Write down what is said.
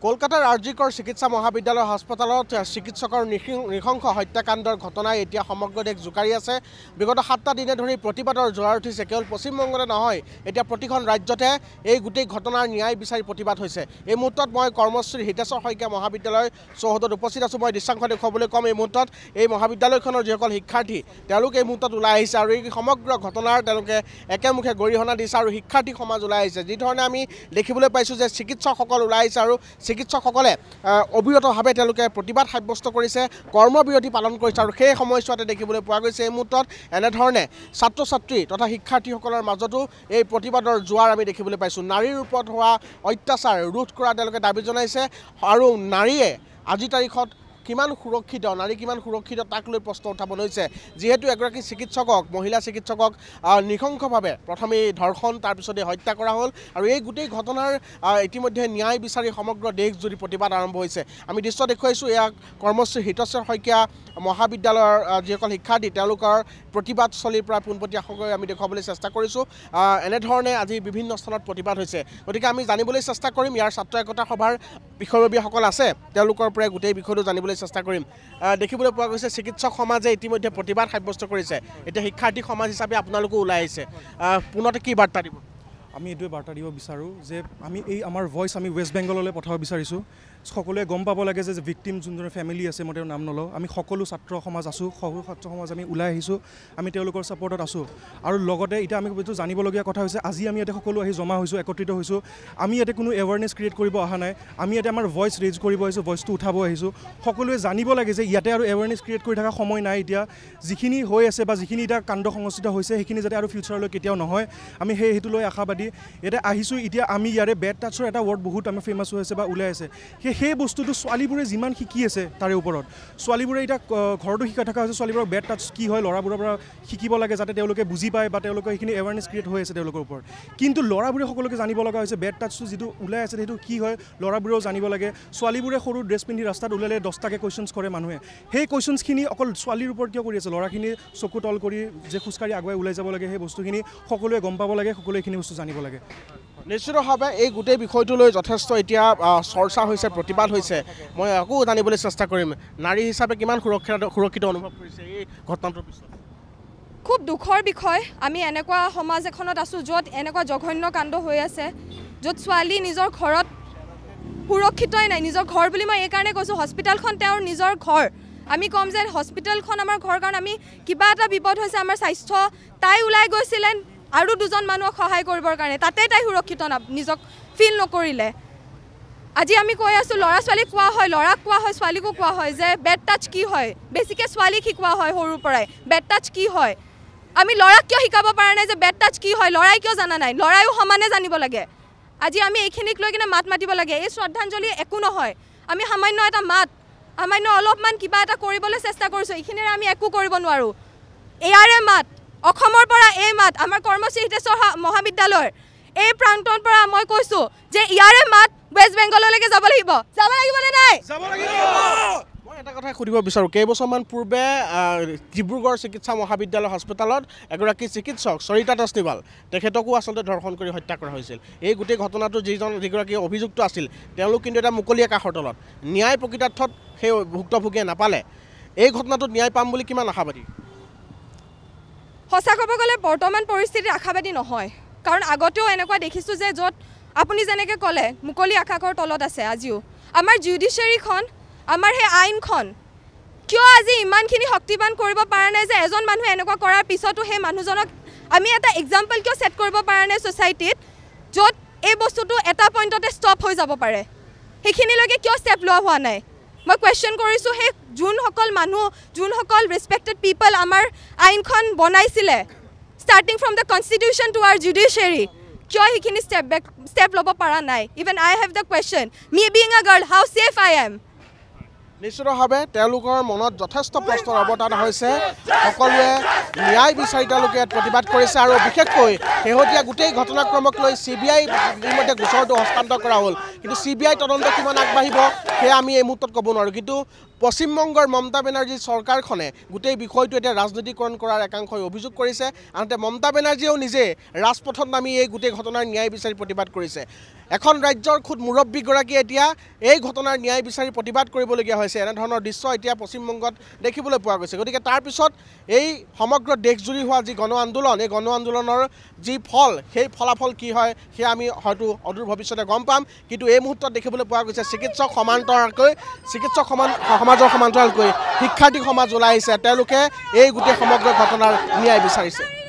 কলকাতাৰ আৰজিকৰ চিকিৎসা মহাবিদ্যালয় হাস্পতালত চিকিৎসকৰ নৃশংস হত্যাকাণ্ডৰ ঘটনাই এতিয়া সমগ্ৰ দেশ জোকাৰি আছে। বিগত 7টা দিনে ধৰি প্ৰতিবাদৰ জোৱাৰ উঠিছে। কেৱল পশ্চিমবংগতে নহয়, এতিয়া প্ৰতিখন ৰাজ্যতে এই গোটেই ঘটনাৰ ন্যায় বিচাৰি প্ৰতিবাদ হৈছে। এই মুহূৰ্তত মই কৰ্মশ্ৰী হিতেশ্বৰ শইকীয়া মহাবিদ্যালয় চৌহদত উপস্থিত আছোঁ। মই দৃশ্যাংশ দেখুৱাবলৈ ক'ম। এই মুহূৰ্তত এই মহাবিদ্যালয়খনৰ যিসকল শিক্ষাৰ্থী তেওঁলোক এই মুহূৰ্তত ওলাই আহিছে আৰু এই সমগ্ৰ ঘটনাৰ তেওঁলোকে একেমুখে গৰিহণা দিছে আৰু শিক্ষাৰ্থী সমাজ ওলাই আহিছে। যিধৰণে আমি দেখিবলৈ পাইছোঁ যে চিকিৎসকসকল ওলাই আহিছে আৰু চিকিৎসকসকলে অবিৰতভাৱে তেওঁলোকে প্ৰতিবাদ সাব্যস্ত কৰিছে, কৰ্মবিৰতি পালন কৰিছে আৰু সেই সময়ছোৱাতে দেখিবলৈ পোৱা গৈছে এই মুহূৰ্তত এনেধৰণে ছাত্ৰ ছাত্ৰী তথা শিক্ষাৰ্থীসকলৰ মাজতো এই প্ৰতিবাদৰ জোৱাৰ আমি দেখিবলৈ পাইছোঁ। নাৰীৰ ওপৰত হোৱা অত্যাচাৰ ৰোধ কৰা তেওঁলোকে দাবী জনাইছে আৰু নাৰীয়ে আজিৰ তাৰিখত কিমান সুৰক্ষিত, নাৰী কিমান সুৰক্ষিত তাক লৈ প্ৰশ্ন উত্থাপন হৈছে। যিহেতু এগৰাকী চিকিৎসকক, মহিলা চিকিৎসকক নৃশংসভাৱে প্ৰথমে ধৰ্ষণ তাৰপিছতে হত্যা কৰা হ'ল আৰু এই গোটেই ঘটনাৰ ইতিমধ্যে ন্যায় বিচাৰি সমগ্ৰ দেশজুৰি প্ৰতিবাদ আৰম্ভ হৈছে। আমি দৃশ্য দেখুৱাইছোঁ, এয়া কৰ্মশ্ৰী হিতেশ্বৰ শইকীয়া মহাবিদ্যালয়ৰ যিসকল শিক্ষাৰ্থী তেওঁলোকৰ প্ৰতিবাদস্থলীৰ পৰা পোনপটীয়াকৈ আমি দেখুৱাবলৈ চেষ্টা কৰিছোঁ। এনেধৰণে আজি বিভিন্ন স্থানত প্ৰতিবাদ হৈছে। গতিকে আমি জানিবলৈ চেষ্টা কৰিম ইয়াৰ ছাত্ৰ একতা সভাৰ বিষয়ববীয়াসকল আছে, তেওঁলোকৰ পৰাই গোটেই বিষয়টো জানিবলৈ চেষ্টা কৰিম। দেখিবলৈ পোৱা গৈছে চিকিৎসক সমাজে ইতিমধ্যে প্ৰতিবাদ সাব্যস্ত কৰিছে। এতিয়া শিক্ষাৰ্থী সমাজ হিচাপে আপোনালোকো ওলাই আহিছে, পুনতে কি বাৰ্তা দিব? আমি এইটোৱে বাৰ্তা দিব বিচাৰোঁ যে আমি আমাৰ ভইচ আমি ৱেষ্ট বেংগললৈ পঠাব বিচাৰিছোঁ। সকলোৱে গম পাব লাগে যে ভিক্টিম যোনজনৰ ফেমিলি আছে, মই তেওঁৰ নাম নলওঁ, আমি সকলো ছাত্ৰ সমাজ আছোঁ, সৰু ছাত্ৰ সমাজ আমি ওলাই আহিছোঁ, আমি তেওঁলোকৰ ছাপৰ্টত আছোঁ। আৰু লগতে এতিয়া আমি এইটো জানিবলগীয়া কথা হৈছে, আজি আমি ইয়াতে সকলো আহি জমা হৈছোঁ, একত্ৰিত হৈছোঁ। আমি ইয়াতে কোনো এৱাৰনেছ ক্ৰিয়েট কৰিব অহা নাই, আমি ইয়াতে আমাৰ ভইচ ৰেইজ কৰিব আহিছোঁ, ভইচটো উঠাব আহিছোঁ। সকলোৱে জানিব লাগে যে ইয়াতে আৰু এৱাৰনেছ ক্ৰিয়েট কৰি থকা সময় নাই। এতিয়া যিখিনি হৈ আছে বা যিখিনি এতিয়া কাণ্ড সংঘটিত হৈছে সেইখিনি যাতে আৰু ফিউচাৰলৈ কেতিয়াও নহয়, আমি সেইটো লৈ আশাবাদী। ইয়াতে আহিছোঁ, এতিয়া আমি ইয়াৰে বেড টাচৰ এটা ৱৰ্ড বহুত আমি ফেমাছ হৈ আছে বা ওলাই আছে। সেই বস্তুটো ছোৱালীবোৰে যিমান শিকি আছে তাৰে ওপৰত, ছোৱালীবোৰে এতিয়া ঘৰতো শিকাই থকা হৈছে ছোৱালীবোৰক বেড টাচ কি হয় ল'ৰাবোৰৰ পৰা শিকিব লাগে যাতে তেওঁলোকে বুজি পায় বা তেওঁলোকে সেইখিনি এৱাৰনেছ ক্ৰিয়েট হৈ আছে তেওঁলোকৰ ওপৰত। কিন্তু ল'ৰাবোৰে সকলোকে জানিব লগা হৈছে বেড টাচটো যিটো ওলাই আছে সেইটো কি হয়, ল'ৰাবোৰেও জানিব লাগে। ছোৱালীবোৰে সৰু ড্ৰেছ পিন্ধি ৰাস্তাত ওলালে 10টাকৈ কুৱেশ্যনছ কৰে মানুহে, সেই কুৱেশ্যনছখিনি অকল ছোৱালীৰ ওপৰত কিয় কৰি আছে? ল'ৰাখিনি চকু তল কৰি যে খোজকাঢ়ি আগুৱাই ওলাই যাব লাগে, সেই বস্তুখিনি সকলোৱে গম পাব লাগে, সকলোৱে এইখিনি বস্তু জানিব লাগে। নিশ্চিতভাৱে এই গোটেই বিষয়টো লৈ যথেষ্ট এতিয়া চৰ্চা হৈছে, প্ৰতিবাদ হৈছে। মই আকৌ জানিবলৈ চেষ্টা কৰিম, নাৰী হিচাপে কিমান সুৰক্ষিত অনুভৱ কৰিছে এই ঘটনাটোৰ পিছত? খুব দুখৰ বিষয়। আমি এনেকুৱা সমাজ এখনত আছোঁ য'ত এনেকুৱা জঘন্য কাণ্ড হৈ আছে, য'ত ছোৱালী নিজৰ ঘৰত সুৰক্ষিতই নাই। নিজৰ ঘৰ বুলি মই এইকাৰণে কৈছোঁ, হস্পিটেলখন তেওঁৰ নিজৰ ঘৰ। আমি ক'ম যে হস্পিটেলখন আমাৰ ঘৰ, কাৰণ আমি কিবা এটা বিপদ হৈছে আমাৰ স্বাস্থ্য, তাই ওলাই গৈছিলে আৰু দুজন মানুহক সহায় কৰিবৰ কাৰণে, তাতে তাই সুৰক্ষিত নিজক ফিল নকৰিলে। আজি আমি কৈ আছোঁ, ল'ৰা ছোৱালীক কোৱা হয়, ল'ৰাক কোৱা হয়, ছোৱালীকো কোৱা হয় যে বেড টাচ কি হয়। বেছিকৈ ছোৱালীক শিকোৱা হয় সৰুৰ পৰাই বেড টাচ কি হয়। আমি ল'ৰাক কিয় শিকাব পৰা নাই যে বেড টাচ কি হয়? ল'ৰাই কিয় জানা নাই? ল'ৰায়ো সমানে জানিব লাগে। আজি আমি এইখিনিক লৈ কিনে মাত মাতিব লাগে। এই শ্ৰদ্ধাঞ্জলি একো নহয়, আমি সামান্য এটা মাত, সামান্য অলপমান কিবা এটা কৰিবলৈ চেষ্টা কৰিছোঁ, এইখিনিৰে আমি একো কৰিব নোৱাৰোঁ। এয়াৰে মাত, অসমৰ পৰা এই মাত, আমাৰ কৰ্মশ্ৰী হিতেশ্বৰ মহাবিদ্যালয়ৰ এই প্ৰান্তৰ পৰা মই কৈছোঁ যে ইয়াৰে মাত ৱেষ্ট বেংগললৈকে যাব লাগিব। যাব লাগিবনে নাই? মই এটা কথা সুধিব বিচাৰোঁ, কেইবছৰমান পূৰ্বে ডিব্ৰুগড় চিকিৎসা মহাবিদ্যালয় হাস্পতালত এগৰাকী চিকিৎসক সৰিতা দাসনিৱাল তেখেতকো আচলতে ধৰ্ষণ কৰি হত্যা কৰা হৈছিল। এই গোটেই ঘটনাটো যিগৰাকী অভিযুক্ত আছিল তেওঁলোক কিন্তু এটা মুকলি আকাশৰ তলত, ন্যায় প্ৰকৃতাৰ্থত সেই ভুক্তভোগীয়ে নাপালে। এই ঘটনাটোত ন্যায় পাম বুলি কিমান আশাবাদী? সঁচা ক'ব গ'লে বৰ্তমান পৰিস্থিতিত আশাবাদী নহয়, কাৰণ আগতেও এনেকুৱা দেখিছোঁ যে য'ত আপুনি যেনেকৈ ক'লে মুকলি আকাশৰ তলত আছে, আজিও আমাৰ জুডিচিয়াৰীখন, আমাৰ সেই আইনখন কিয় আজি ইমানখিনি শক্তিবান কৰিব পৰা নাই যে এজন মানুহে এনেকুৱা কৰাৰ পিছতো সেই মানুহজনক আমি এটা এক্সাম্পল কিয় ছেট কৰিব পৰা নাই ছ'চাইটিত, য'ত এই বস্তুটো এটা পইণ্টতে ষ্টপ হৈ যাব পাৰে? সেইখিনিলৈকে কিয় ষ্টেপ লোৱা হোৱা নাই? মই কুৱেশ্যন কৰিছোঁ, সেই যোনসকল মানুহ, যোনসকল ৰেচপেক্টেড পিপল আমাৰ আইনখন বনাইছিলে, starting from the constitution to our judiciary, কিয় সেইখিনি ষ্টেপ ল'ব পৰা নাই? Even I have the question, me being a girl, how safe I am. নিশ্চিতভাৱে তেওঁলোকৰ মনত যথেষ্ট প্ৰশ্নৰ অৱতাৰ হৈছে। সকলোৱে ন্যায় বিচাৰি তেওঁলোকে ইয়াত প্ৰতিবাদ কৰিছে আৰু বিশেষকৈ শেহতীয়া গোটেই ঘটনাক্ৰমক লৈ CBI ইতিমধ্যে গোচৰটো হস্তান্তৰ কৰা হ'ল, কিন্তু CBI তদন্ত কিমান আগবাঢ়িব সেয়া আমি এই মুহূৰ্তত ক'ব নোৱাৰোঁ। কিন্তু পশ্চিমবংগৰ মমতা বেনাৰ্জী চৰকাৰখনে গোটেই বিষয়টো এতিয়া ৰাজনীতিকৰণ কৰাৰ একাংশই অভিযোগ কৰিছে আনহাতে মমতা বেনাৰ্জীয়েও নিজে ৰাজপথত নামি এই গোটেই ঘটনাৰ ন্যায় বিচাৰি প্ৰতিবাদ কৰিছে এখন ৰাজ্যৰ খুদ মুৰব্বীগৰাকী এতিয়া এই ঘটনাৰ ন্যায় বিচাৰি প্ৰতিবাদ কৰিবলগীয়া হৈছে এনেধৰণৰ দৃশ্য এতিয়া পশ্চিমবংগত দেখিবলৈ পোৱা গৈছে গতিকে তাৰ পিছত এই সমগ্ৰ দেশজুৰি হোৱা যি গণ আন্দোলন এই গণ আন্দোলনৰ যি ফল সেই ফলাফল কি হয় সেয়া আমি হয়তো অদূৰ ভৱিষ্যতে গম পাম কিন্তু এই মুহূৰ্তত দেখিবলৈ পোৱা গৈছে চিকিৎসক সমাজৰ সমান্তৰালকৈ শিক্ষাৰ্থী সমাজ ওলাই আহিছে তেওঁলোকে এই গোটেই সমগ্ৰ ঘটনাৰ ন্যায় বিচাৰিছে